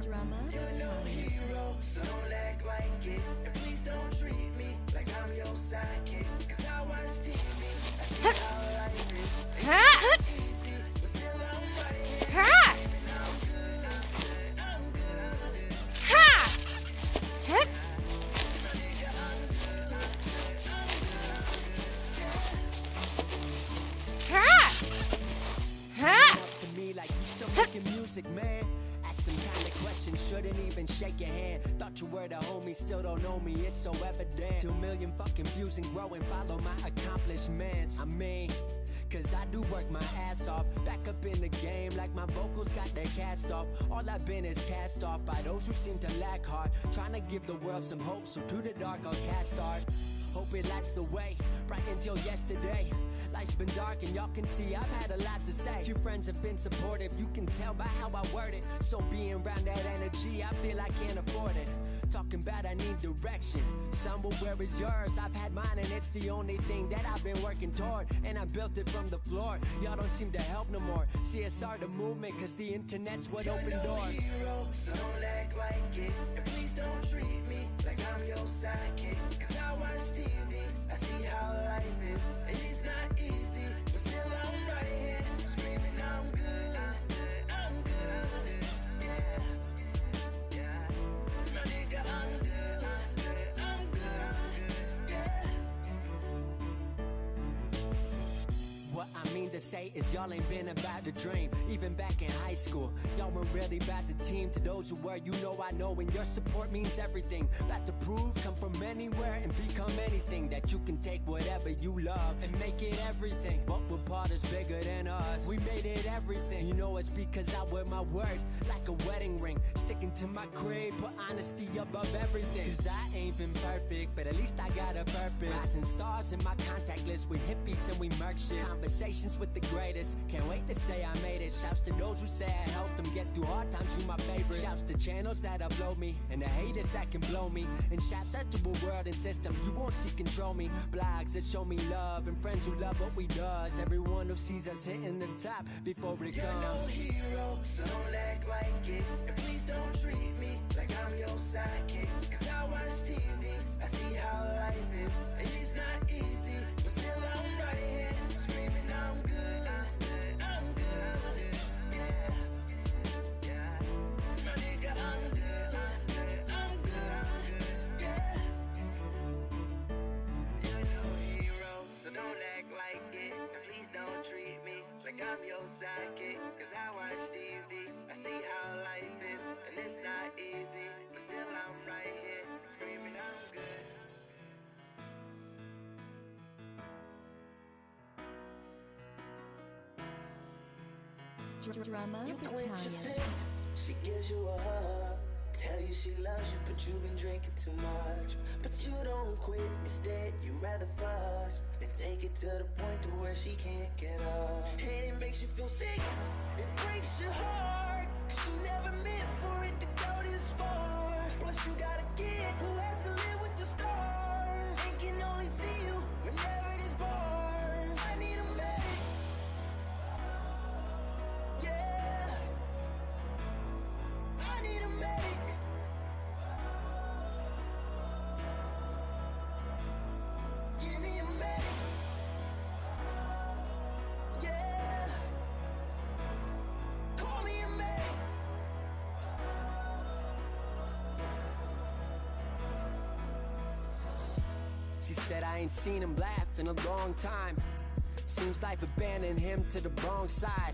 Drama. You're no hero, so don't act like it. And please don't treat me like I'm your sidekick. Cause I watch TV, I see how life is. It's easy, but still I'm right here. And I'm good, I'm good. My nigga, I'm good, Up to me like you still making music, man. Ask them kind of questions, shouldn't even shake your hand. Thought you were the homie, still don't know me, it's so evident. 2 million fucking views and growing, follow my accomplishments. I mean, cause I do work my ass off. Back up in the game like my vocals got their cast off. All I've been is cast off by those who seem to lack heart. Trying to give the world some hope, so to the dark I'll cast art. Hope it lights the way, right until yesterday. Life's been dark and y'all can see I've had a lot to say. Few friends have been supportive, you can tell by how I word it. So being around that energy, I feel I can't afford it. Talking about I need direction, some will where is yours? I've had mine and it's the only thing that I've been working toward. And I built it from the floor, y'all don't seem to help no more. CSR the movement, cause the internet's what opened You're no doors. hero, so don't act like it. And please don't treat me like I'm your sidekick. Cause I watch TV, I see how life is. And it's not easy, but still I'm right here. Screaming I'm good, I'm good. Yeah. My nigga, I'm good, I'm good. Yeah. What I mean to say is y'all ain't been about the dream. Even back in high school, y'all weren't really about the team. To those who were, you know I know, and your support means everything. About to prove, come from anywhere and become anything. That you can take whatever you love and make it everything. But we're part is bigger than us, we made it everything. You know it's because I wear my word like a wedding ring. Sticking to my creed, put honesty above everything. Cause I ain't been perfect, but at least I got a purpose. Rising stars in my contact list with hippies and we murk shit. Conversations with the greatest, can't wait to say I made it. Shouts to those who say I helped them get through hard times, you my favorite. Shouts to channels that upload me, and the haters that can blow me. And shouts out to a world and system, you won't see control me. Blogs that show me love, and friends who love what we does. Everyone who sees us hitting the top before it You're no comes. hero, so don't act like it. And please don't treat me like I'm your sidekick. Cause I watch TV, I see how life is. And it's not easy, but still I'm right here. Screaming I'm good, I'm good. Yeah. My nigga, I'm good, I'm good. Yeah. You're no hero, so don't act like it. And please don't treat me like I'm your sidekick. Cause I watch TV, I see how life is. And it's not easy, but still I'm right here. Screaming I'm good. Drama You clench your Italian. fist, she gives you a hug. Tell you she loves you, but you've been drinking too much. But you don't quit, instead you rather fuss than take it to the point to where she can't get up. And it makes you feel sick, it breaks your heart. Cause you never meant for it to go this far. Plus you got a kid who has to live with the scars and can only see you whenever there's bars. I need a medic. Yeah, I need a medic. Give me a medic. Yeah, call me a medic. She said I ain't seen him laugh in a long time. Seems life abandoned him to the wrong side.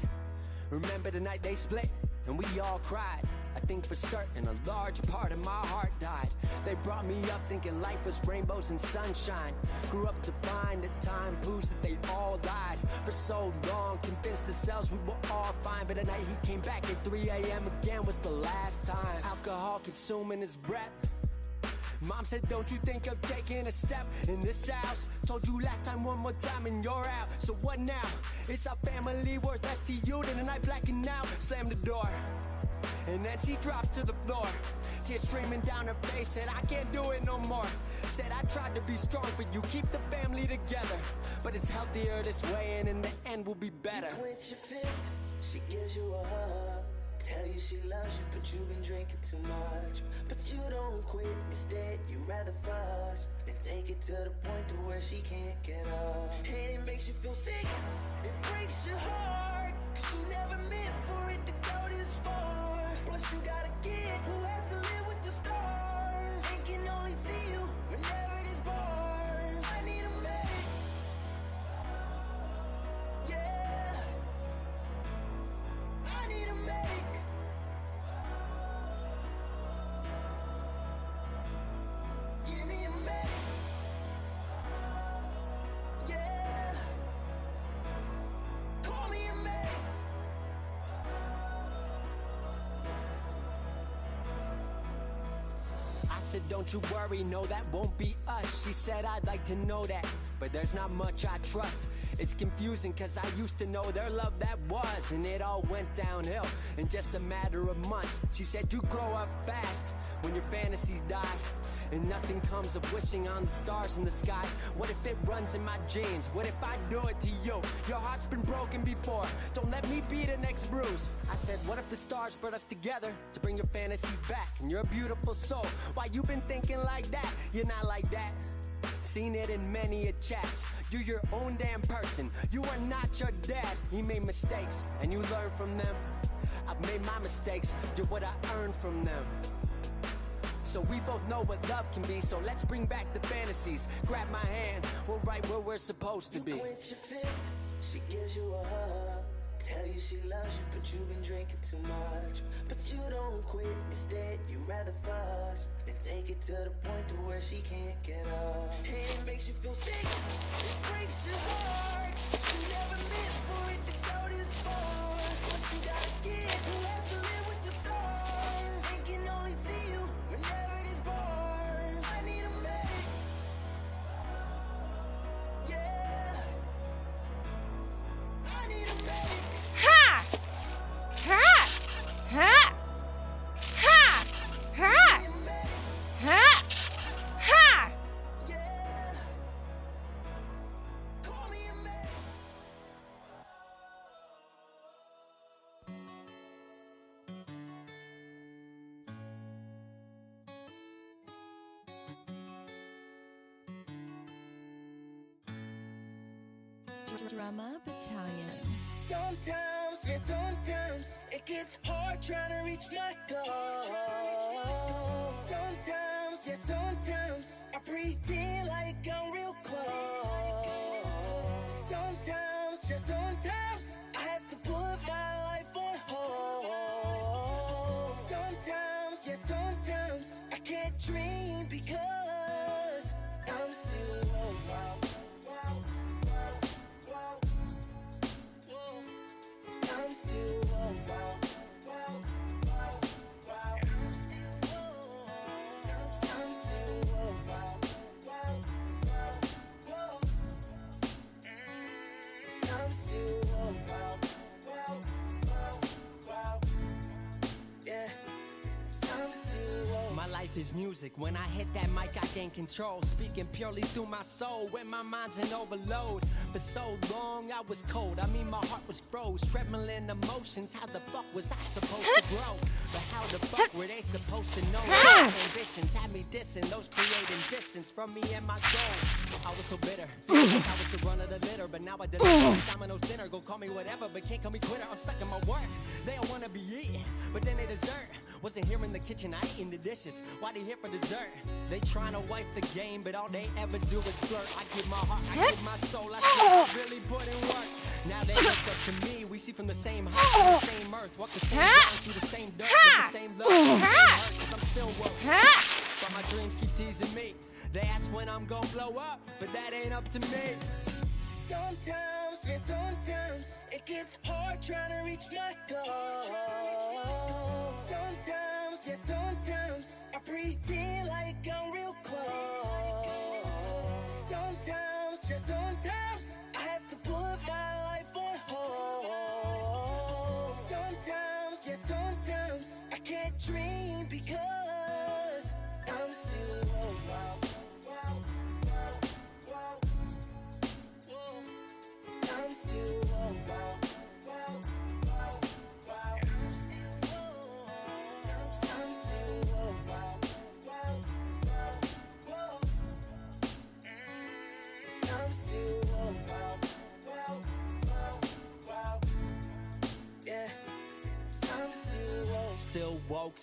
Remember the night they split and we all cried. I think for certain a large part of my heart died. They brought me up thinking life was rainbows and sunshine. Grew up to find that time proves that they all died. For so long, convinced ourselves we were all fine. But the night he came back at 3 a.m. again was the last time. Alcohol consuming his breath. Mom said, don't you think of taking a step in this house? Told you last time, one more time and you're out. So what now? It's our family worth less to you than a night blacking out. Slammed the door, and then she dropped to the floor. Tears streaming down her face, said I can't do it no more. Said I tried to be strong for you, keep the family together. But it's healthier this way, and in the end we'll be better. You clench your fist, she gives you a hug. Tell you she loves you, but you've been drinking too much. But you don't quit, instead you rather fuss and take it to the point to where she can't get up. And it makes you feel sick, it breaks your heart, 'cause you never meant for it to go this far. Plus you got a kid who has to live with the scars and can only see you whenever there's bars. I need a medic, yeah, I need a medic. Give me a medic, yeah, call me a medic. I said, don't you worry, no, that won't be us. She said, I'd like to know that, but there's not much I trust. It's confusing, cause I used to know their love that was, and it all went downhill in just a matter of months. She said, you grow up fast when your fantasies die, and nothing comes of wishing on the stars in the sky. What if it runs in my genes? What if I do it to you? Your heart's been broken before, don't let me be the next bruise. I said, what if the stars brought us together to bring your fantasies back? And you're a beautiful soul, why you been thinking like that? You're not like that. Seen it in many a chats. You're your own damn person, you are not your dad. He made mistakes, and you learn from them. I've made my mistakes, do what I earned from them. So we both know what love can be, so let's bring back the fantasies. Grab my hand, we're right where we're supposed to be. You clench your fist, she gives you a hug. Tell you she loves you, but you've been drinking too much. But you don't quit, instead you rather fuss and take it to the point to where she can't get up. And it makes you feel sick, it breaks your heart. You never meant for it to go this far. Plus you got a kid who has to live with the scars and can only see you whenever there's bars. I need a medic, yeah, I need a medic. Ha! Ha! Ha! Ha! Ha! Ha! Ha! Yeah, call me a medic. Drama Battalion. Sometimes, man, sometimes it gets hard trying to reach my goal. Sometimes, yeah, sometimes I pretend like I'm real close. Sometimes, just sometimes I have to put my life on hold. Sometimes, yeah, sometimes I can't dream because I'm still I'm still My life is music. When I hit that mic, I gain control. Speaking purely through my soul when my mind's in overload. For so long, I was cold. I mean, my heart was froze. Trembling emotions. How the fuck was I supposed to grow? But how the fuck were they supposed to know? Ambitions had me dissing. Those creating distance from me and my goal. I was so bitter. Feeling like I was the run of the litter. But now I deliver. Domino's dinner. Go call me whatever, but can't call me quitter. I'm stuck in my work. They don't wanna be eating, but then they dessert. Wasn't here in the kitchen, I ain't in the dishes. Why they here for dessert? They tryna wipe the game, but all they ever do is flirt. I give my heart, I give my soul, I really put in work. Now they look up to me, we see from the same heart, the same earth, walk the same ground, through the same dirt, with the same love, the same hurt, 'cause I'm still working. But my dreams keep teasing me. They ask when I'm gonna blow up, but that ain't up to me. Sometimes, man, sometimes it gets hard trying to reach my goal. Sometimes, yeah, sometimes I pretend like I'm real close. Sometimes, just sometimes I have to put my life on hold. Sometimes, yeah, sometimes I can't dream because I'm still I'm still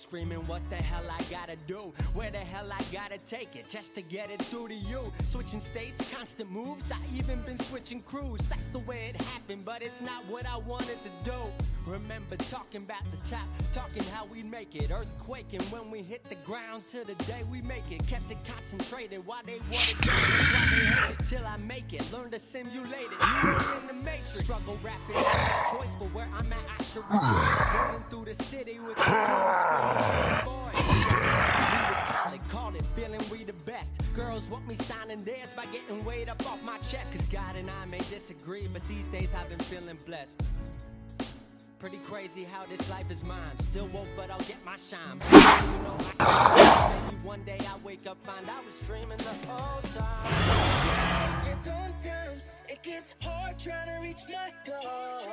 screaming what the hell I gotta do, where the hell I gotta take it just to get it through to you. Switching states, constant moves, I even been switching crews. That's the way it happened, but it's not what I wanted to do. Remember talking about the top, talking how we make it, earthquaking when we hit the ground till the day we make it. Kept it concentrated while they wanted to, while they hate it, till I make it. Learn to simulate it, music in the matrix. Struggle rapping, choice for where I'm at, I should be rolling through the city with the call it feeling we the best. Girls want me signing theirs by getting weight up off my chest. Cause God and I may disagree, but these days I've been feeling blessed. Pretty crazy how this life is mine. Still woke, but I'll get my shine. You know, maybe one day I wake up, find I was dreaming the whole time. And sometimes it gets hard trying to reach my goal.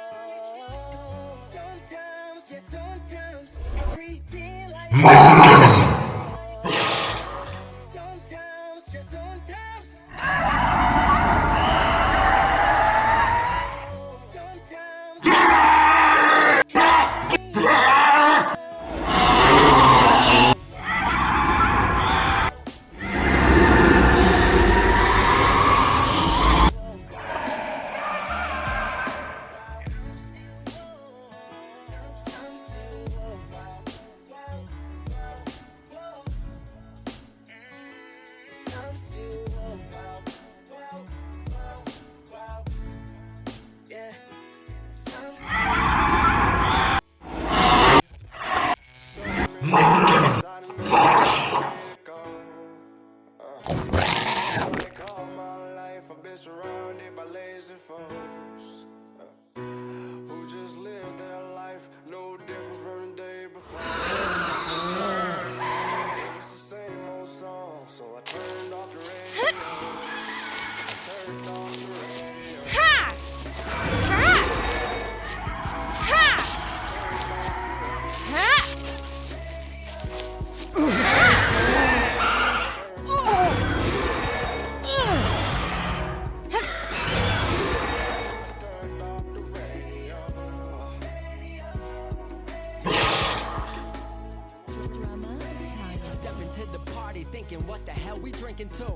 Sometimes, yeah, sometimes I pretend like sometimes, just sometimes. Surrounded by lazy folks who just live their life no different from the day before. It's the same old song, so I turned off the radio. Ha! Ha! Ha! Thinking what the hell we drinking to?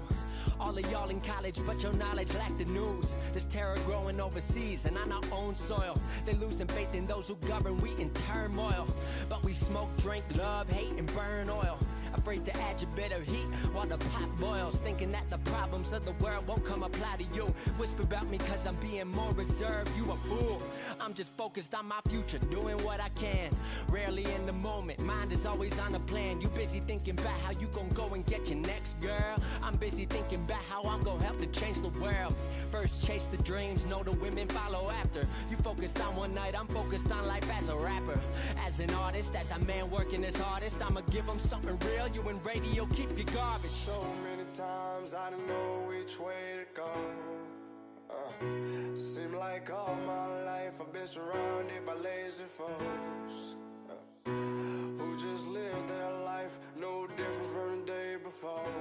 All of y'all in college, but your knowledge lack the news. There's terror growing overseas and on our own soil. They losing faith in those who govern, we in turmoil. But we smoke, drink, love, hate, and burn oil. Afraid to add your bit of heat while the pot boils. Thinking that the problems of the world won't come apply to you. Whisper about me cause I'm being more reserved, you a fool. I'm just focused on my future, doing what I can. Rarely in the moment, mind is always on a plan. You busy thinking about how you gon' go and get your next girl. I'm busy thinking about how I'm gon' help to change the world. First chase the dreams, know the women follow after. You focused on one night, I'm focused on life as a rapper. As an artist, as a man working his hardest, I'ma give them something real. You in radio, keep your garbage. So many times I didn't know which way to go. Seem like all my life I've been surrounded by lazy folks who just live their life no different from the day before.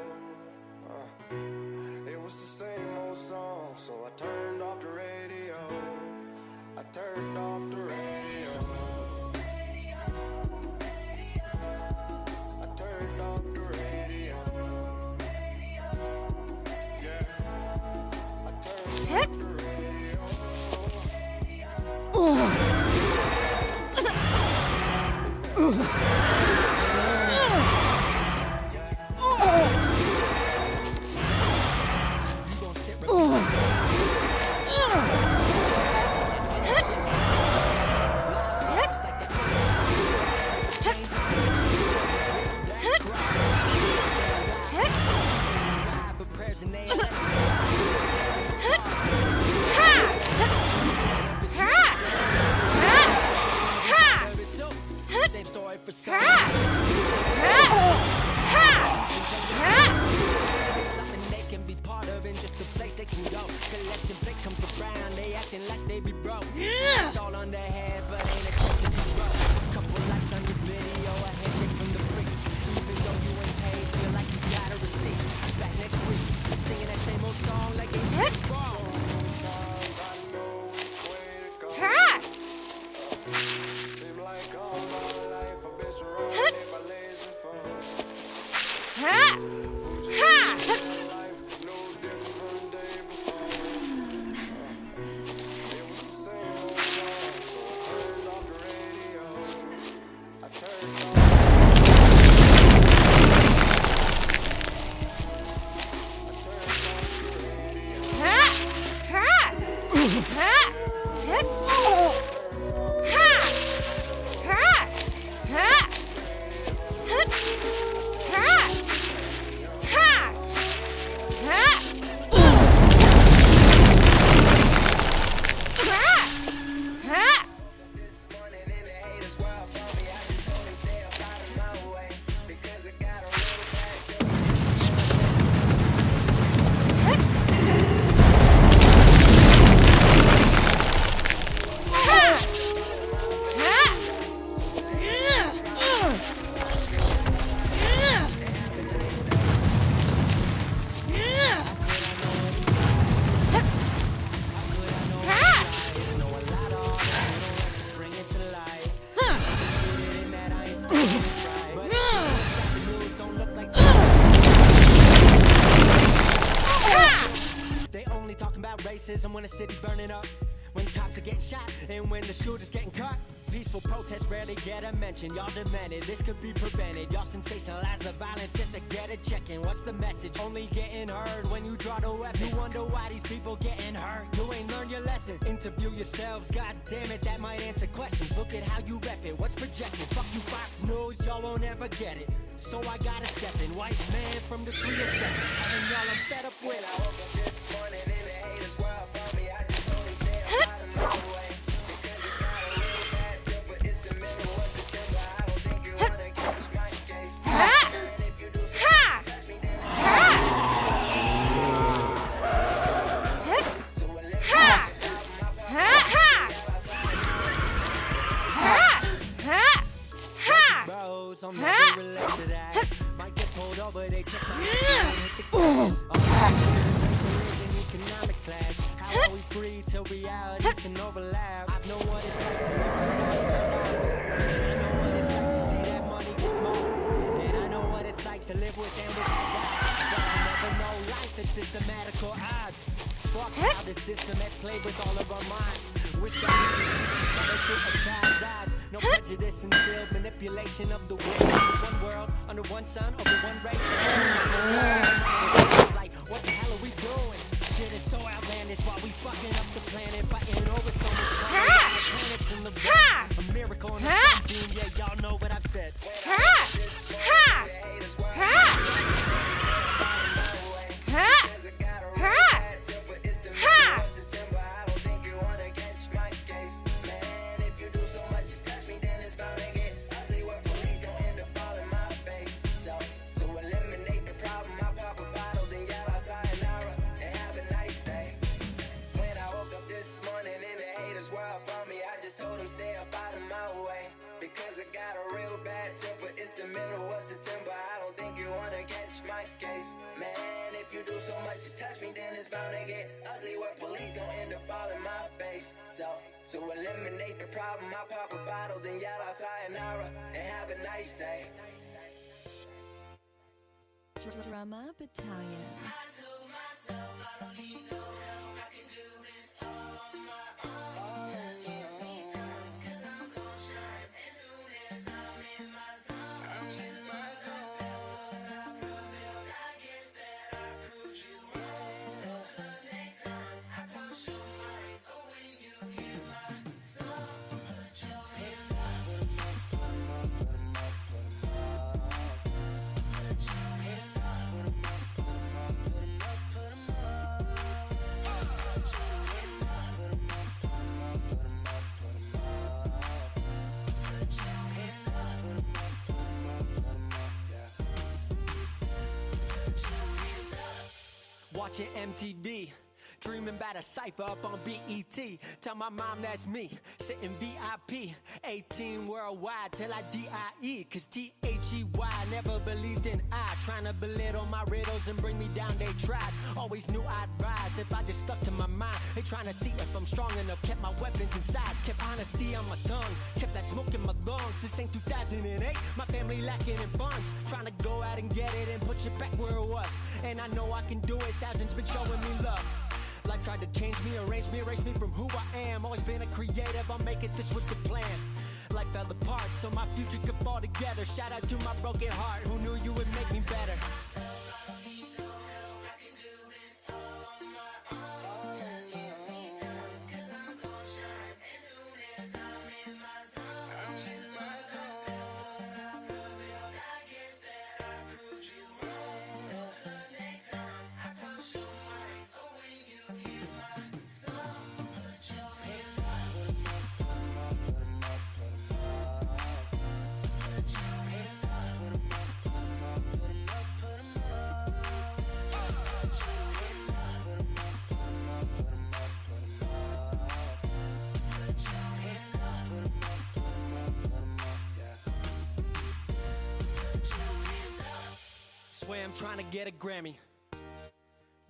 It was the same old song, so I turned off the radio. I turned off the radio. I turned off the radio. Yeah. I turned off the radio. Something they can be part of and just a place they can go. Collection plate comes around, they acting like they be broke. It's all on their head, but ain't a chance to be broke. Couple likes on your video, a handshake from the priest. Even though you ain't paid, feel like you got a receipt. Back next week, singing that same old song like it's wrong. Seem like all my life I've been surrounded by This morning in the haters world for me, I just told them stay up out of my way. Because I got a real bad temper. Bring it to life. And that I ain't saying it right. But the news don't look like they only talking about racism when the city's burning up, when cops are getting shot, and when the shooter's getting caught. Peaceful protests rarely get a mention. Y'all demanded this could be prevented. Y'all sensationalize the violence just to get a check-in. What's the message? Only getting heard when you draw the weapon. You wonder why these people getting hurt. You ain't learned your lesson. Interview yourselves. God damn it, that might answer questions. Look at how you rep it. What's projected? Fuck you, Fox News. Y'all won't ever get it. So I gotta step in. White man from the 307. Telling y'all I'm fed up with When I woke up this morning in the haters world for me, I just told them stay up out of my way. Because I got a real bad temper. It's the middle of September. I don't think you wanna catch my case. And if you do something, just touch me, then it's to eliminate the problem, bros, I'm never relate to that. Might get pulled over, they check my hit the gas. Economic class. How are we free till realities can overlap? I know what it's like to live on dollars and dollars. I know what it's like to see that money get small. And I know what it's like to live with and without God. But I never know life at systematical odds. Fuck how the system has played with all of our minds. Wish that we could see each other through a child's eyes. No prejudice and still manipulation of the will. One world, under one sun, over one race. It's like, what the hell are we doing? Shit is so outlandish while we fucking up the planet. Fighting over so much planets in the rain. A miracle on the sunbeam, yeah, y'all know what I've said. Stay up out of my way. Because I got a real bad temper. It's the middle of September. I don't think you wanna catch my case. Man, if you do so much as touch me, then it's bound to get ugly where police gon' end up all in my face. So, to eliminate the problem, I pop a bottle, then yell out sayonara and have a nice day. Drama Battalion. I told myself I don't need no help. I can do this all on my own. Just give me time, 'cause I'm gon' shine as soon as I'm in my zone. I'm in my zone. I prevailed, I guess that I proved you wrong. So the next time I cross your mind, or when you hear my song, put your hands up. Put 'em up, put 'em up, put 'em up, put 'em up. Put your hands up. Put 'em up, put 'em up, put 'em up, put 'em up. Put your hands up. Put 'em up, put 'em up, put 'em up, put 'em up. Put your hands up. Put 'em up, put 'em up, put 'em up, yeah. Put your hands up. Watching MTV, dreaming about a cypher up on BET. Tell my mom that's me, sitting VIP. 18 worldwide till I DIE. Cause THEY never believed in I. Trying to belittle my riddles and bring me down, they tried. Always knew I'd rise if I just stuck to my mind. They trying to see if I'm strong enough, kept my weapons inside. Kept honesty on my tongue, kept that smoke in my lungs. This ain't 2008, my family lacking in funds. Trying to go out and get it and put it back where it was. And I know I can do it, thousands been showing me love. Life tried to change me, arrange me, erase me from who I am. Always been a creative, I'll make it, this was the plan. Life fell apart, so my future could fall together. Shout out to my broken heart, who knew you would make me better. I'm trying to get a Grammy.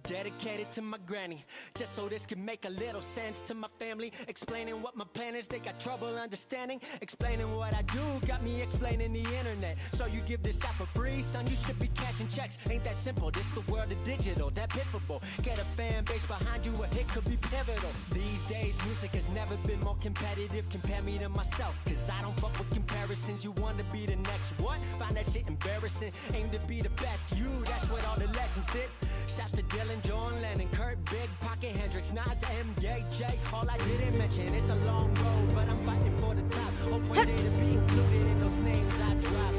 Dedicated to my granny, just so this can make a little sense to my family. Explaining what my plan is, they got trouble understanding. Explaining what I do, got me explaining the internet. So you give this out for free, son, you should be cashing checks. Ain't that simple, this the world of digital, that pitiful. Get a fan base behind you, a hit could be pivotal. These days, music has never been more competitive. Compare me to myself, cause I don't fuck with comparisons. You wanna be the next what? Find that shit embarrassing. Aim to be the best, you, that's what all the legends did. Shouts to Dylan, John Lennon, Kurt, Big Pocket, Hendrix, Nas, MJ. All I didn't mention, it's a long road, but I'm fighting for the top. Hope one day to be included in those names I drop.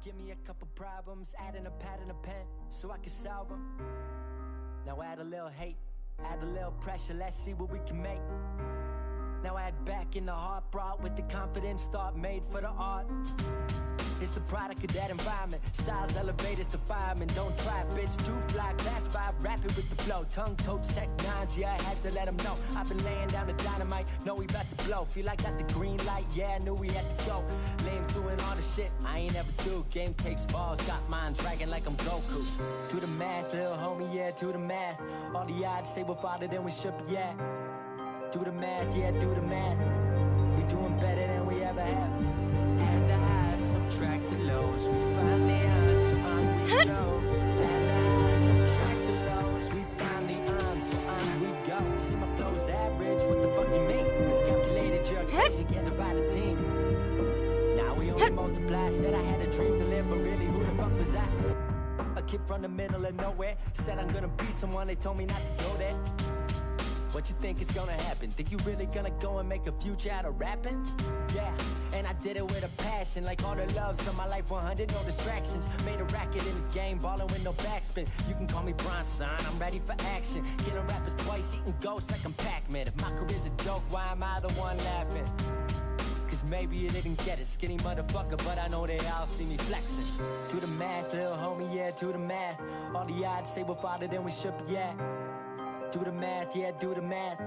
Give me a couple problems, add in a pad and a pen, so I can solve them. Now add a little hate, add a little pressure, let's see what we can make. Now add back in the heart brought with the confidence thought made for the art. It's the product of that environment. Styles elevators to firemen. Don't try, bitch, too fly. Class 5, rapid with the flow. Tongue totes, tech 9s, yeah, I had to let them know. I've been laying down the dynamite, know we about to blow. Feel like got the green light, yeah, I knew we had to go. Lames doing all the shit I ain't ever do. Game takes balls, got mine dragging like I'm Goku. Do the math, little homie, yeah, do the math. All the odds say we're farther than we should be at. Do the math, yeah, do the math. We doing better than we ever have. And the highs subtract the lows. We finally on, so on we go. And the highs subtract the lows. We finally on, so on we go. See my flow's average, what the fuck you mean? Miscalculated your equation, can't divide a team. Now we only multiply. Said I had a dream to live, but really who the fuck was I? A kid from the middle of nowhere. Said I'm gonna be someone, they told me not to go there. What you think is gonna happen? Think you really gonna go and make a future out of rapping? Yeah, and I did it with a passion. Like all the loves of my life, 100, no distractions. Made a racket in the game, ballin' with no backspin. You can call me Bronson, I'm ready for action. Killing rappers twice, eating ghosts like I'm Pac-Man. If my career's a joke, why am I the one laughing? Cause maybe you didn't get it, skinny motherfucker, but I know they all see me flexing. Do the math, little homie, yeah, do the math. All the odds say we're farther than we should be at. Do the math, yeah, do the math.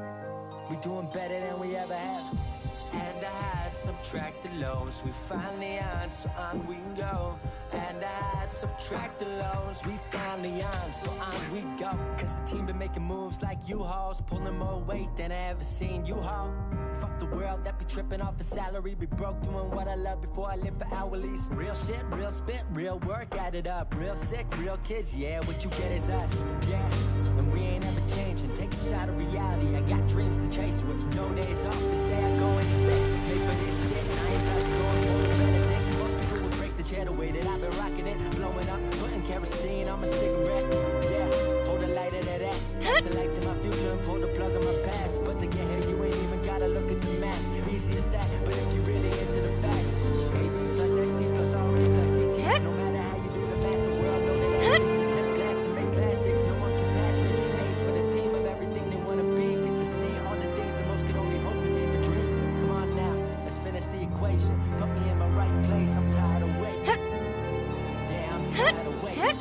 We doing better than we ever have. And the highs subtract the lows. We finally on, so on we go. And the highs subtract the lows. We finally on, so on we go. Cause the team been making moves like U-Hauls, pulling more weight than I ever seen you haul. Fuck the world that be tripping off the salary. Be broke doing what I love before I live for hourlies. Real shit, real spit, real work, add it up. Real sick, real kids, yeah, what you get is us. Yeah, and we ain't ever changing. Take a shot of reality. I got dreams to chase with no days off to say I go and say made for this shit, and I ain't about to go and hold a better thing. Most people would break the chair the way that I've been rocking it. Blowing up, putting kerosene on my cigarette. Yeah, hold the light of that. Pass the light to my future and pull the plug on my past. But to get here, you ain't even gotta look at the map. Easy as that, but if you really into the facts, AB plus ST plus RA plus CT. No matter how you do the math, the world know they ask me. Left class to make classics, no one can pass me. Aim for the team of everything they wanna be. Get to see all the things that most can only hope to deep a dream. Come on now, let's finish the equation. Put me in my right place, I'm tired of waiting. Yeah, I'm tired of waiting.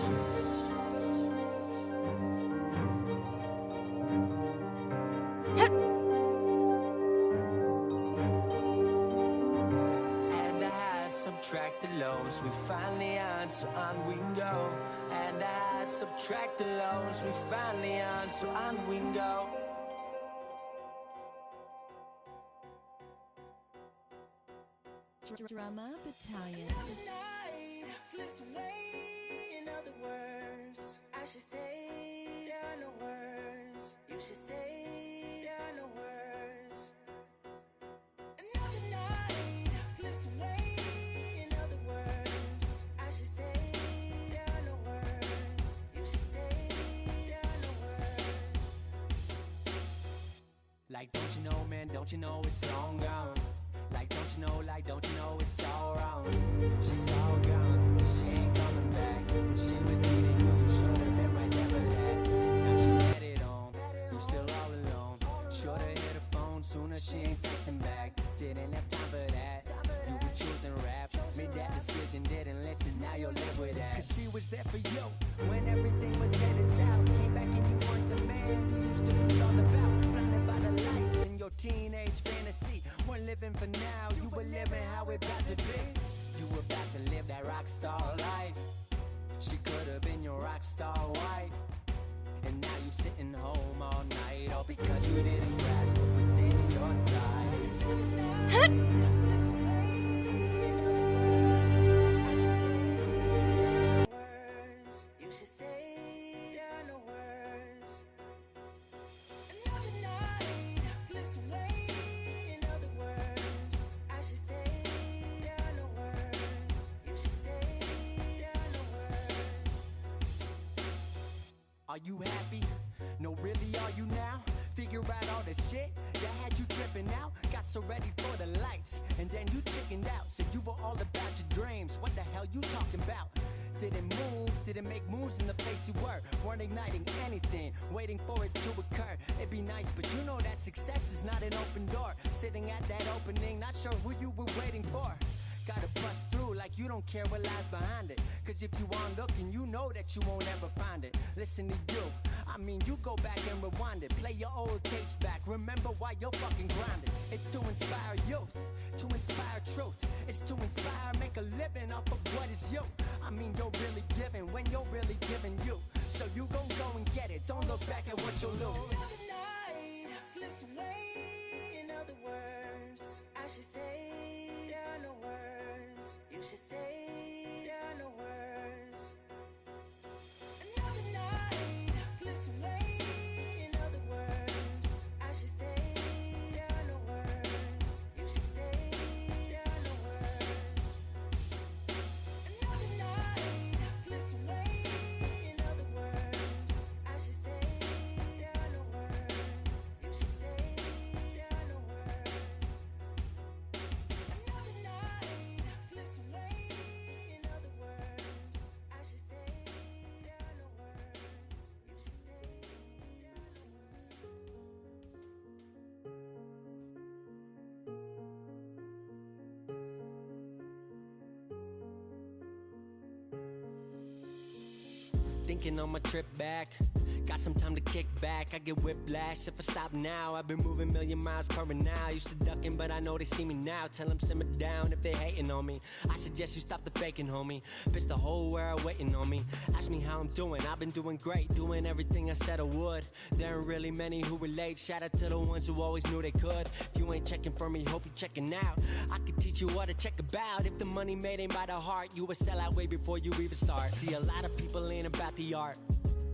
Subtract the lows, we finally on, so on we go. And I subtract the lows, we finally on, so on we go. Drama Battalion. Another night slips away. In other words, I should say there are no words. You should say there are no words. Another night slips away. In other words, I should say there are no words. You should say there are no words. Like, don't you know, man, don't you know it's long gone? Like, don't you know it's all wrong? She's all gone, she ain't coming back. When she was needing you, you should've been right there for that. Now she had it on, you still all alone. Should've hit her phone sooner, she ain't texting back. Didn't have time for that, you were choosing rap. Made that decision, didn't listen, now you'll live with that. Cause she was there for you, when everything was headed south. Came back and you weren't the man you used to be all about. Blinded by the lights in your teenage fantasy. Weren't living for now, you were living how it about to be. You were about to live that rock star life. She could have been your rock star wife. And now you sitting home all night, all because you didn't grasp what was in your side. Slips away. In other words, I should say words. You should say there are no words. Another night slips away. In other words, I should say there are no words. You should say there are no words. Are you happy? No, really, are you now? Figure out all the shit that had you tripping out. Got so ready for the lights, and then you chickened out. Said you were all about your dreams. What the hell you talking about? Didn't move, didn't make moves in the place you were. Weren't igniting anything, waiting for it to occur. It'd be nice, but you know that success is not an open door. Sitting at that opening, not sure who you were waiting for. Gotta bust through like you don't care what lies behind it. Cause if you aren't looking, you know that you won't ever find it. Listen to you, I mean you go back and rewind it. Play your old tapes back, remember why you're fucking grinding. It's to inspire youth, to inspire truth. It's to inspire, make a living off of what is you. I mean you're really giving when you're really giving you. So you gon' go and get it, don't look back at what you'll lose. Another night slips away. In other words, I should say there are no words. You should say there are no words. Another night slips away. In other words, I should say there are no words. You should say there are no words. Another night slips away. In other words, I should say there are no words. You should say there are no words. Another night slips away. In other words, I should say there are no words. You should say there are no Thinking on my trip back, got some time to kick back. I get whiplash if I stop now. I've been moving million miles per hour. Used to ducking, but I know they see me now. Tell them simmer down if they hating on me. I suggest you stop the faking, homie. Bitch, the whole world waiting on me. Ask me how I'm doing. I've been doing great, doing everything I said I would. There ain't really many who relate. Shout out to the ones who always knew they could. If you ain't checking for me, hope you checking out. I can teach you what to check about. If the money made ain't by the heart, you will sell out way before you even start. See, a lot of people ain't about the art.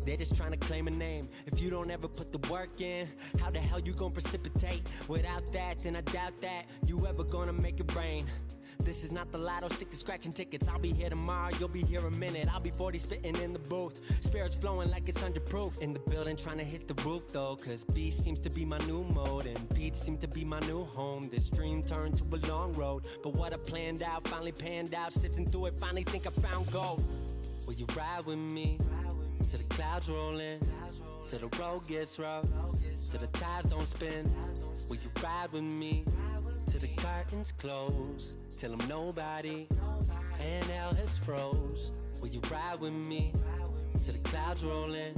They're just trying to claim a name. If you don't ever put the work in, how the hell you gonna precipitate? Without that, then I doubt that you ever gonna make it rain. This is not the lotto, stick to scratching tickets. I'll be here tomorrow, you'll be here a minute. I'll be 40 spitting in the booth. Spirits flowing like it's under proof. In the building trying to hit the roof though, cause beat seems to be my new mode. And beats seem to be my new home. This dream turned to a long road, but what I planned out finally panned out. Sifting through it, finally think I found gold. Will you ride with me? Till the clouds rolling, till the road gets rough, till the tires don't spin. Will you ride with me? Till the curtains close, till I'm nobody and hell has froze. Will you ride with me? Till the clouds rolling,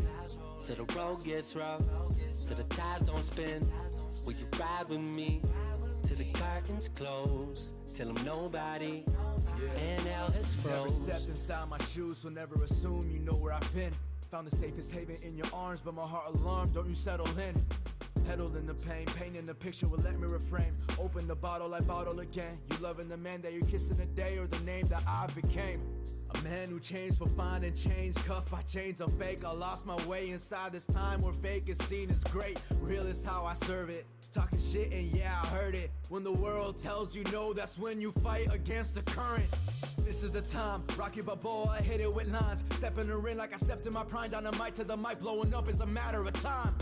till the road gets rough, till the tires don't spin. Will you ride with me? Till the curtains close, till I'm nobody and hell has froze. Never stepped inside my shoes, so never assume you know where I've been. Found the safest haven in your arms, but my heart alarmed, don't you settle in. Settled in the pain, painting the picture will let me reframe. Open the bottle, I bottle again. You loving the man that you're kissing today, or the name that I became? A man who changed for finding chains, cuffed by chains of fake. I lost my way inside this time where fake is seen as great. Real is how I serve it. Talking shit and yeah, I heard it. When the world tells you no, that's when you fight against the current. This is the time, Rocky Balboa, I hit it with lines. Step in the ring like I stepped in my prime. Dynamite to the mic, blowing up is a matter of time.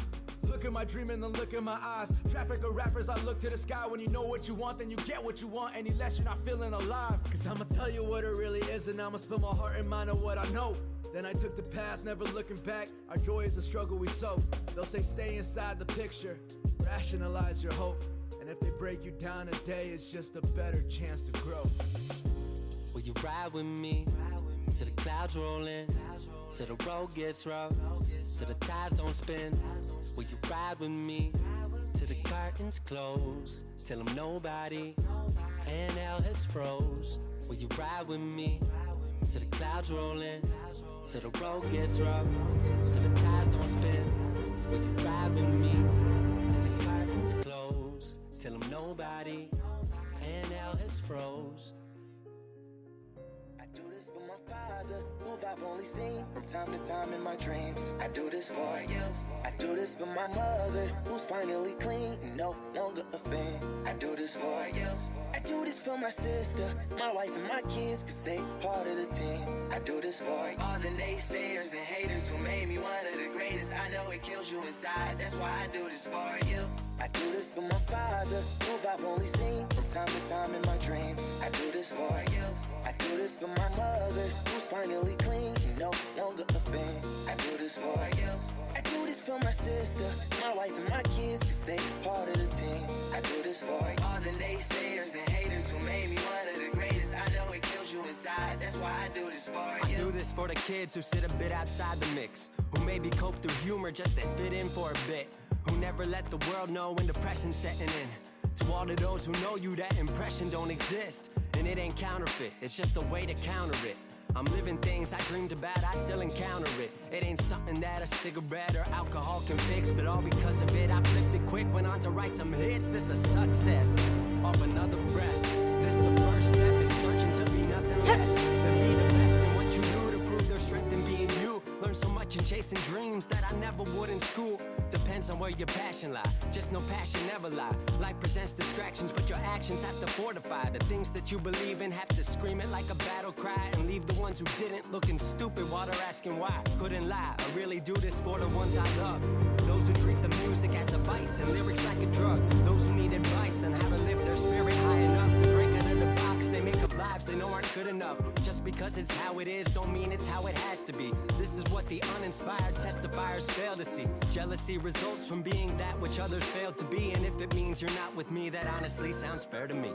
Look at my dream and then look in my eyes. Traffic of rappers, I look to the sky. When you know what you want, then you get what you want. Any less, you're not feeling alive. Cause I'ma tell you what it really is, and I'ma spill my heart and mind on what I know. Then I took the path, never looking back. Our joy is a struggle we sow. They'll say stay inside the picture, rationalize your hope. And if they break you down today, it's just a better chance to grow. Will you ride with me? Till the clouds roll in, till the road gets rough, till the tires don't spin. Will you ride with me? Till the curtains close, till I'm nobody and hell has froze. Will you ride with me? Till the clouds roll in, till the road gets rough, till the tires don't spin. Will you ride with me? Till the curtains close, till I'm nobody and hell has froze. I do this for my father, who I've only seen from time to time in my dreams. I do this for you. I do this for my mother, who's finally clean, no longer a fan. I do this for you. I do this for my sister, my wife and my kids, cause they part of the team. I do this for all the naysayers and haters who made me one of the greatest. I know it kills you inside, that's why I do this for you. I do this for my father, who I've only seen from time to time in my dreams. I do this for you. I do this for my mother, who's finally clean, no longer a fan. I do this for you. I do this for my sister, my wife and my kids, cause they part of the team. I do this for all the naysayers and haters who made me one of the greatest. I know it kills you inside, that's why I do this for you. I do this for the kids who sit a bit outside the mix, who maybe cope through humor just to fit in for a bit, who never let the world know when depression's setting in. To all of those who know you, that impression don't exist, and it ain't counterfeit, it's just a way to counter it. I'm living things I dreamed about, I still encounter it. It ain't something that a cigarette or alcohol can fix, but all because of it I flipped it quick, went on to write some hits. This is success, off another breath. This the first step in searching to be nothing less than be the best in what you do, to prove their strength in being you. Learn so much in chasing dreams that I never would in school. Depends on where your passion lie, just no passion never lie. Life presents distractions, but your actions have to fortify the things that you believe in. Have to scream it like a battle cry, and leave the ones who didn't looking stupid while they're asking why. Couldn't lie, I really do this for the ones I love, those who treat the music as a vice and lyrics like a drug, those who need advice on how to live their spirit high enough to break out of the box they make up lives they know aren't good enough. Just because it's how it is don't mean it's how it has to be. This is what the uninspired testifiers fail to see. Jealousy results from being that which others fail to be, and if it means you're not with me, that honestly sounds fair to me.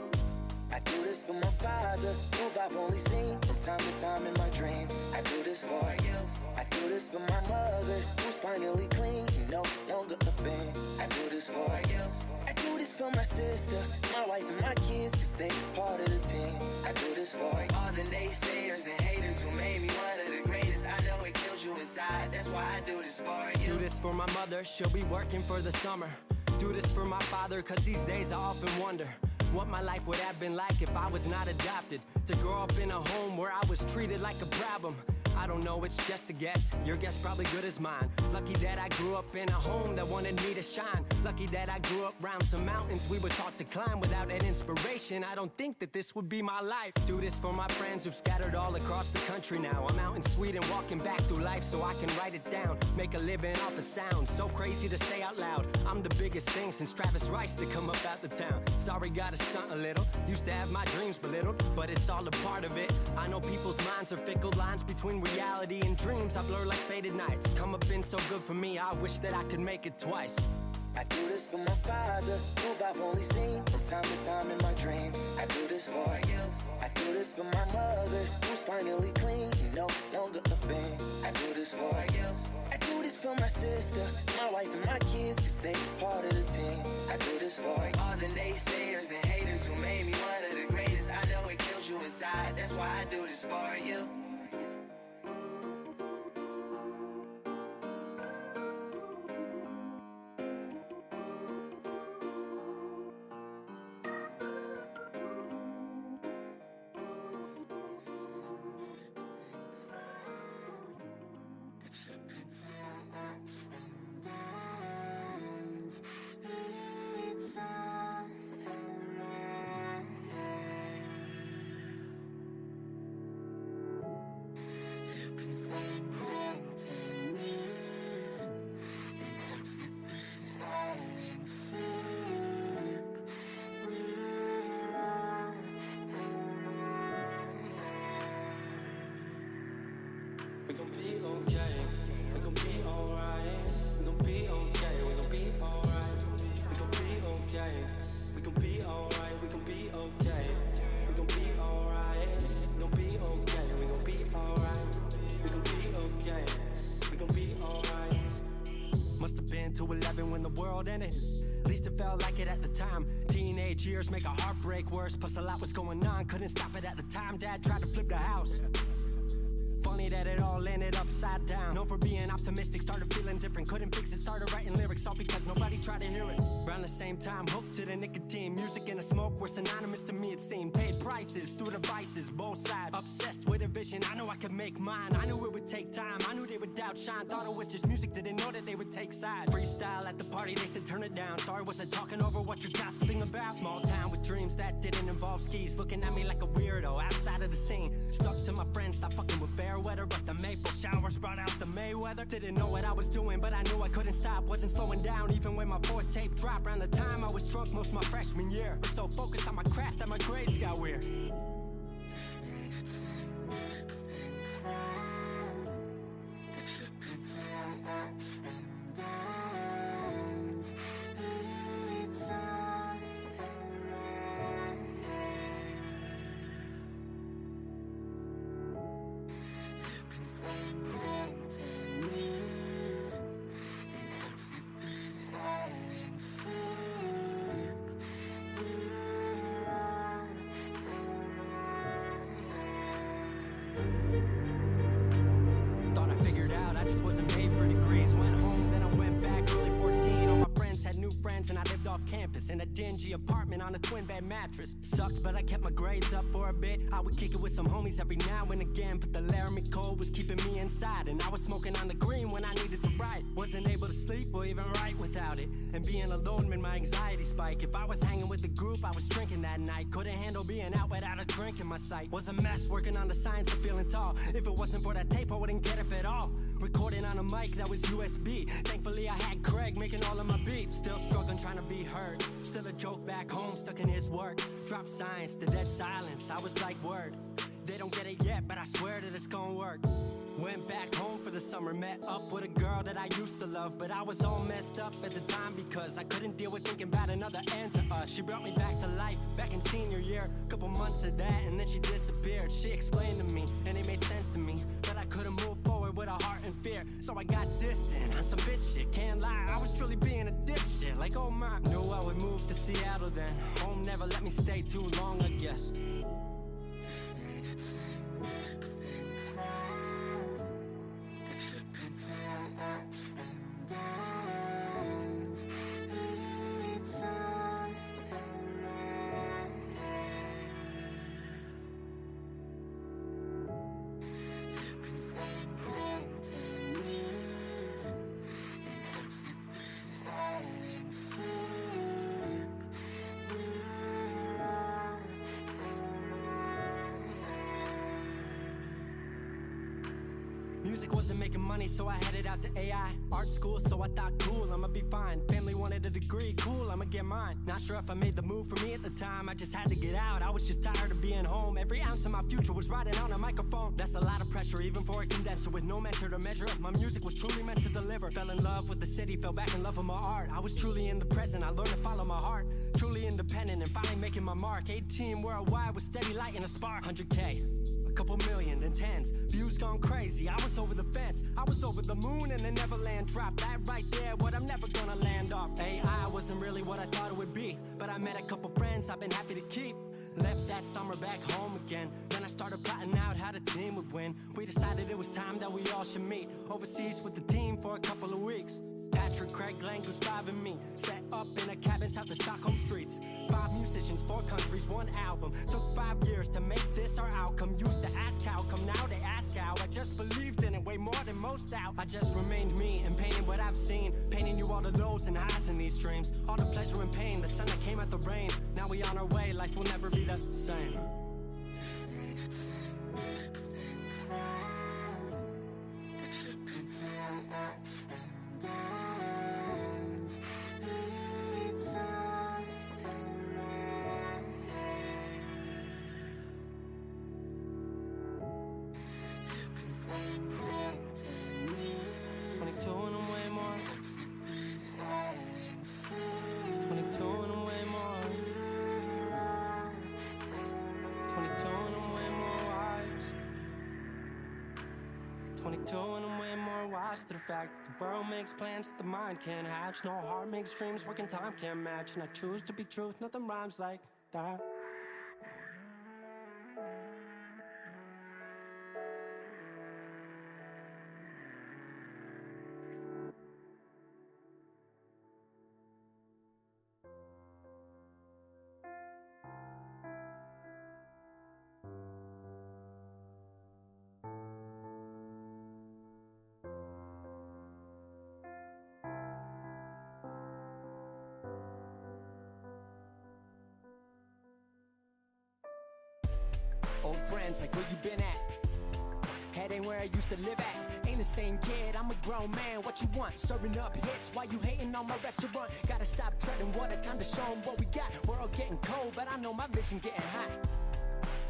I do this for my father, who I've only seen from time to time in my dreams. I do this for you. I do this for my mother, who's finally clean, no longer a fan. I do this for you. I do this for my sister, my wife and my kids, cause they part of the team. I do this for all the naysayers and haters who made me one of the greatest. I know it kills you inside, that's why I do this for you. Do this for my mother, she'll be working for the summer. Do this for my father, cause these days I often wonder what my life would have been like if I was not adopted. To grow up in a home where I was treated like a problem. I don't know, it's just a guess. Your guess probably good as mine. Lucky that I grew up in a home that wanted me to shine. Lucky that I grew up around some mountains we were taught to climb. Without an inspiration, I don't think that this would be my life. Do this for my friends who've scattered all across the country now. I'm out in Sweden walking back through life so I can write it down. Make a living off the sound, so crazy to say out loud. I'm the biggest thing since Travis Rice to come up out the town. Sorry, gotta stunt a little. Used to have my dreams belittled, but it's all a part of it. I know people's minds are fickle, lines between reality and dreams I blur like faded nights. Come up been so good for me, I wish that I could make it twice. I do this for my father, who I've only seen from time to time in my dreams. I do this for you. I do this for my mother, who's finally clean, no longer a fan. I do this for you. I do this for my sister, my wife and my kids, cause they part of the team. I do this for all the naysayers and haters who made me one of the greatest. I know it kills you inside, that's why I do this for you. to 11 when the world ended. At least it felt like it at the time. Teenage years make a heartbreak worse. Plus a lot was going on, couldn't stop it at the time. Dad tried to flip the house. Funny that it all ended upside down. Known for being optimistic, started feeling different. Couldn't fix it, started writing lyrics, all because nobody tried to hear it. Around the same time, hooked to the nicotine. Music and the smoke were synonymous to me, it seemed. Paid prices through devices, both sides. Obsessed with a vision, I knew I could make mine. I knew it would take time, I knew they would outshine. Thought it was just music, didn't know that they would take sides. Freestyle at the party, they said turn it down. Sorry, was I talking over what you're gossiping about? Small town with dreams that didn't involve skis. Looking at me like a weirdo, outside of the scene. Stuck to my friends, stop fucking with fair weather. But the maple showers brought out the Mayweather. Didn't know what I was doing, but I knew I couldn't stop. Wasn't slowing down, even when my fourth tape dropped. Around the time I was drunk most of my freshman year. Was so focused on my craft that my grades got weird. Thought I figured out, I just wasn't made for degrees. Went home, then I went back, early 14. All my friends had new friends and I lived off campus in a dingy apartment on a twin bed mattress. Sucked, but I kept my grades up for a bit. I would kick it with some homies every now and again, but the Laramie cold was keeping me inside. And I was smoking on the green when I needed to write. Wasn't able to sleep or even write without it. And being alone made my anxiety spike. If I was hanging with the group, I was drinking that night. Couldn't handle being out without a drink in my sight. Was a mess working on the science of feeling tall. If it wasn't for that tape, I wouldn't get it at all. Recording on a mic that was USB. Thankfully I had Craig making all of my beats. Still struggling trying to be heard. Still a joke back home, stuck in his work. Drop science to dead silence, I was like word. They don't get it yet, but I swear that it's gonna work. Went back home for the summer, met up with a girl that I used to love. But I was all messed up at the time because I couldn't deal with thinking about another end to us. She brought me back to life, back in senior year. Couple months of that and then she disappeared. She explained to me, and it made sense to me, that I couldn't move forward with a heart in fear. So I got distant on some bitch shit, can't lie, I was truly being a dipshit. Like oh my, knew I would move to Seattle then. Home never let me stay too long, I guess. Music wasn't making money, so I headed out to AI art school, so I thought cool, I'ma be fine. Family wanted a degree, cool, I'ma get mine. Not sure if I made the move for me at the time, I just had to get out. I was just tired of being home. Every ounce of my future was riding on a microphone. That's a lot of pressure, even for a condenser with no mentor to measure if my music was truly meant to deliver. Fell in love with the city, fell back in love with my art. I was truly in the present, I learned to follow my heart. Truly independent and finally making my mark. 18 worldwide with steady light and a spark. 100K, a couple million, then tens. Views gone crazy, I was over the fence. I was over the moon and the Neverland drop. That right there, what I'm never gonna land off. AI wasn't really what I thought it would be, but I met a couple friends I've been happy to keep. Left that summer back home again. Then I started plotting out how the team would win. We decided it was time that we all should meet overseas with the team for a couple of weeks. Patrick, Craig, Glenn, Gustav, and me set up in a cabin south of Stockholm streets. 5 musicians, 4 countries, 1 album. Took 5 years to make this our outcome. Used to ask how come, now they ask how. I just believed in it way more than most out. I just remained me and painted what I've seen. Painting you all the lows and highs in these dreams. All the pleasure and pain, the sun that came out the rain. Now we on our way, life will never be the same. 22 and I'm way more wise to the fact that the world makes plans that the mind can't hatch. No heart makes dreams, working time can't match. And I choose to be truth, nothing rhymes like that. Old friends, like where you been at? Head ain't where I used to live at. Ain't the same kid, I'm a grown man. What you want? Serving up hits while you hating on my restaurant. Gotta stop treading water, time to show 'em what we got. We're all getting cold, but I know my vision getting hot.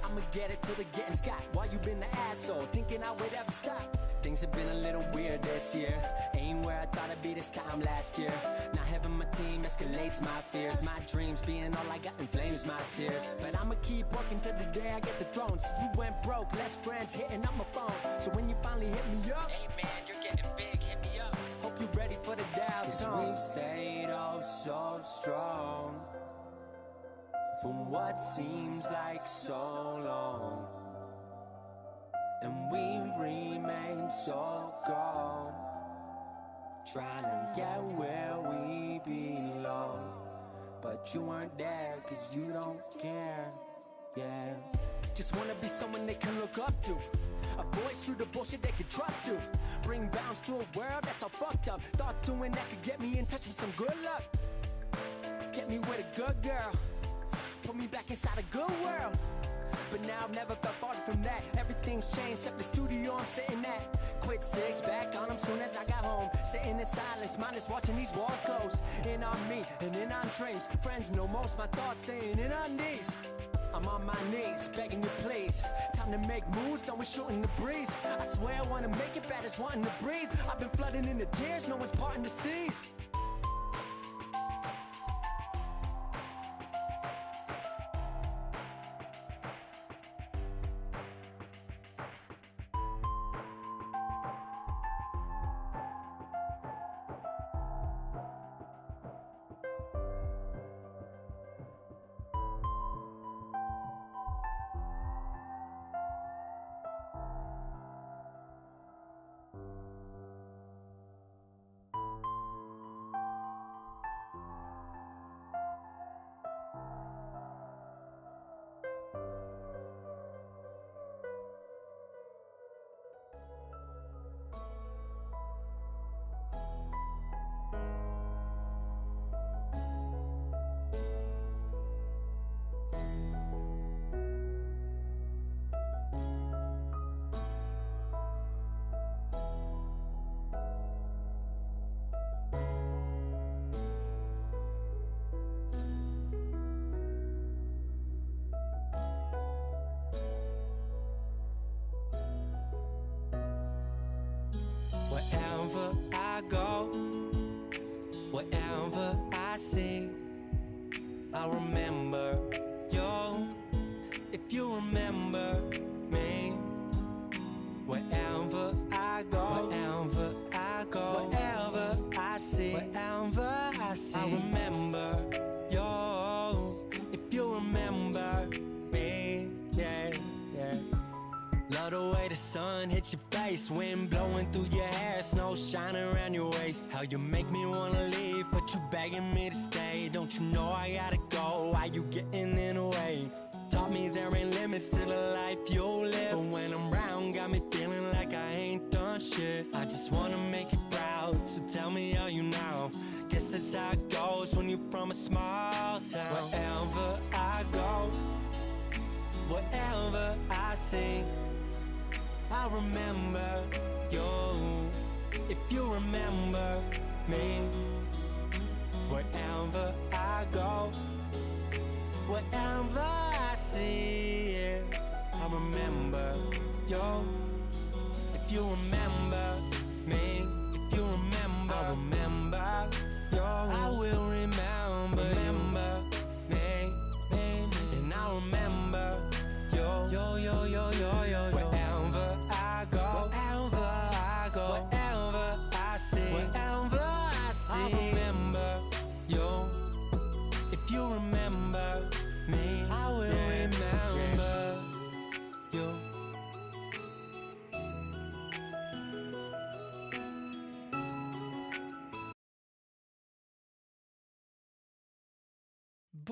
I'ma get it till the getting's got. While you been the asshole, thinking I would ever stop. Things have been a little weird this year. Ain't where I thought I'd be this time last year. Not having my team escalates my fears. My dreams being all I got inflames my tears. But I'ma keep working till the day I get the throne. Since we went broke, less friends hitting up my phone. So when you finally hit me up, hey man, you're getting big, hit me up. Hope you're ready for the Dow Jones. 'Cause we've stayed oh so strong from what seems like so long. And we remain so gone, trying to get where we belong. But you weren't there, 'cause you don't care, yeah. Just wanna be someone they can look up to, a voice through the bullshit they can trust to. Bring balance to a world that's all fucked up. Thought doing that could get me in touch with some good luck. Get me with a good girl, put me back inside a good world. But now I've never felt farther from that. Everything's changed except the studio I'm sitting at. Quit six, back on them soon as I got home. Sitting in silence, mindless watching these walls close. In on me and in on dreams. Friends know most my thoughts staying in on these. I'm on my knees, begging you please. Time to make moves, don't we shooting the breeze. I swear I wanna make it bad as wanting to breathe. I've been flooding into tears, no one's parting the seas. Wherever I go, wherever I see, I remember you. If you remember me, wherever I go, wherever I go, wherever I see, wherever I see, I remember you. If you remember me, yeah, yeah. Love the way the sun hits your face, wind blowing through your hair, snow shining around your waist. How you make me wanna leave, but you begging me to stay. Don't you know I gotta go? Why you getting in the way? Taught me there ain't limits to the life you'll live. But when I'm round, got me feeling like I ain't done shit. I just wanna make you proud, so tell me how you now. Guess that's how it goes when you're from a small town. Wherever I go, wherever I see, I remember you. If you remember me, wherever I go, wherever I see, yeah, I remember you. If you remember me, if you remember, I remember you. I will remember me, and I remember you. Wherever I go, wherever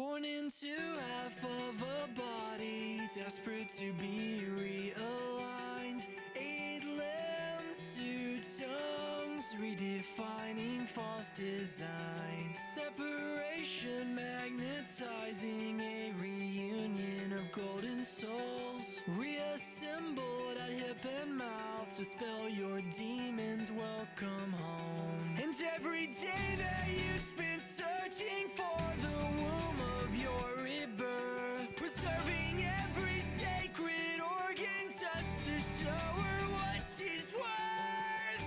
Born into half of a body, desperate to be realigned. 8 limbs, 2 tongues, redefining false design. Separation magnetizing, a reunion of golden souls. Reassembled at hip and mouth, dispel your demons, welcome home. And every day that you spend searching for the womb of your rebirth, preserving every sacred organ just to show her what she's worth.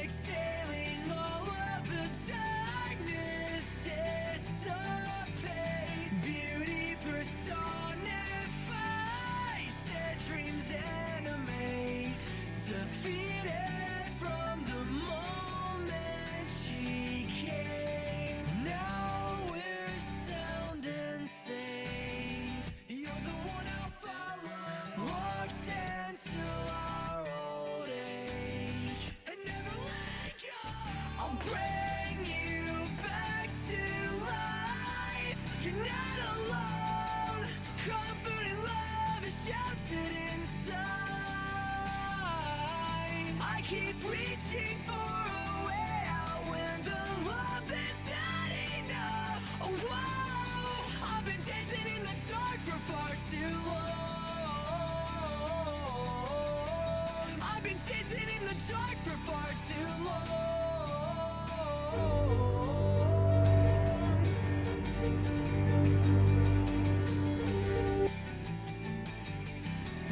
Exhaling all of the darkness dissipates. Beauty personifies, set dreams animate. Defeated from the moment she came. Now we're sound and safe. You're the one I'll follow, locked until our old age, and never let go. I'll bring you back to life. You're not alone. Comfort and love is sheltered inside. I keep reaching for a way out when the love is not enough. Oh, whoa, I've been dancing in the dark for far too long. I've been dancing in the dark for far too long.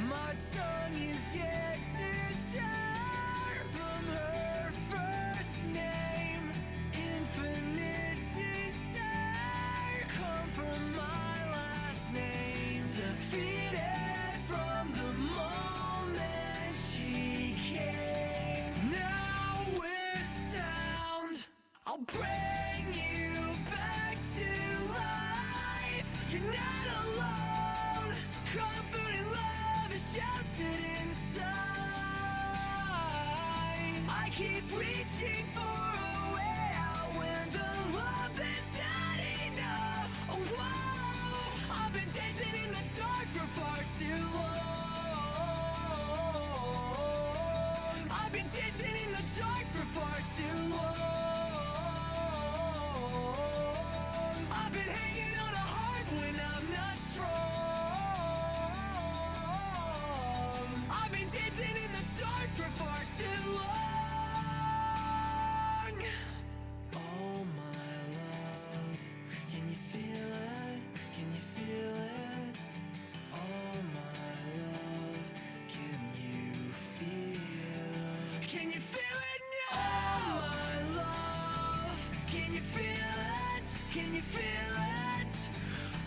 My tongue is yet to turn from her first name. Infinite desire come from my last name. Defeated from the moment she came. Now we're sound. I'll bring you back to life. You're not alone. Comfort and love is sheltered inside. I keep reaching for a way out when the love is not enough. Oh, whoa, I've been dancing in the dark for far too long. I've been dancing in the dark for far too long. I've been hanging on a heart when I'm not strong. I've been dancing in the dark for far too long. Oh my love, can you feel it? Can you feel it? Oh my love, can you feel? Can you feel it now? Oh my love, can you feel it? Can you feel it?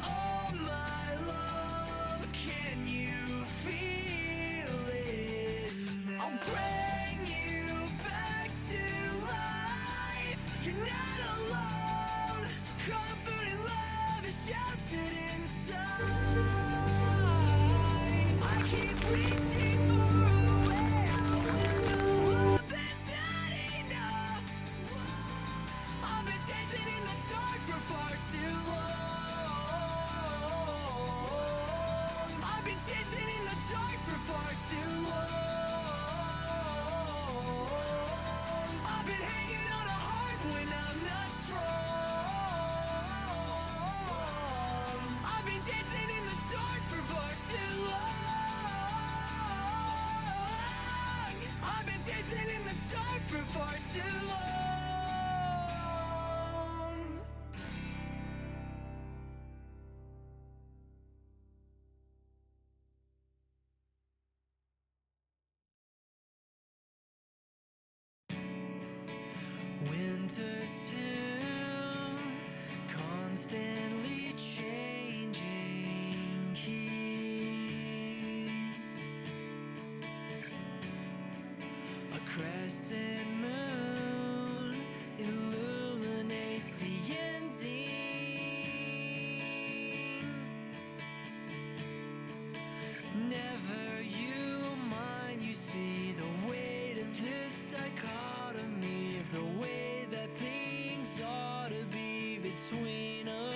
Oh my love, can you feel it now? I'll bring you back to life. You're not alone. Comfort and love is sheltered inside. I keep reaching for a way out when the love is not enough. I've been dancing in the dark for far too long. I've been dancing in the dark for far too long. I've been hanging on a heart when I'm not strong. I've been dancing in the dark for far too long. I've been dancing in the dark for far too long. Winter soon, constantly changing key. A crescent moon illuminates the ending. Never you mind, you see the weight of this dichotomy of the way that things ought to be between us.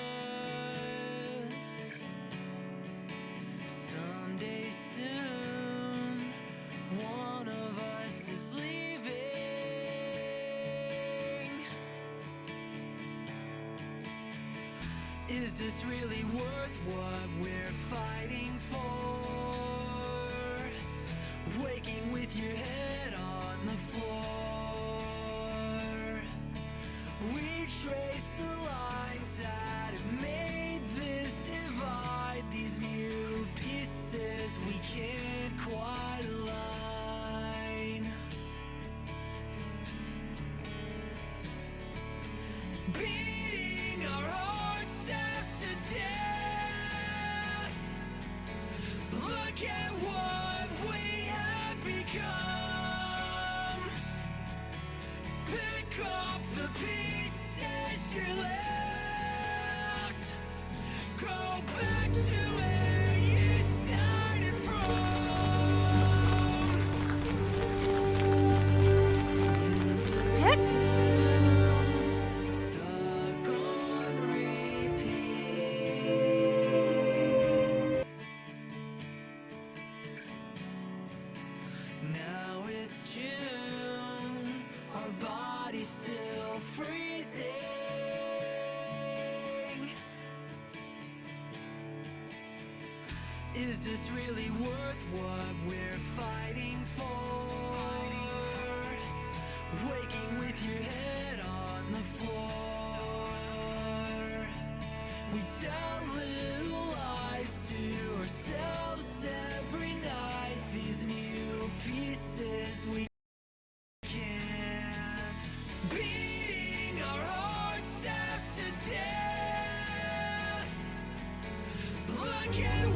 Is this really worth what we're fighting for? Waking with your head on the floor. We trace the lines that have made this divide. These new pieces we can't quite align. Beating our hearts out to death. Look at what we have become. Pick up the pieces you left. Go back to where you started from. Stuck on repeat. Now it's June, our body's still freezing. Is this really worth what we're fighting for? Waking with your head on the floor. We tell little lies to ourselves every night. These new pieces we can't. Beating our hearts out to death. Look at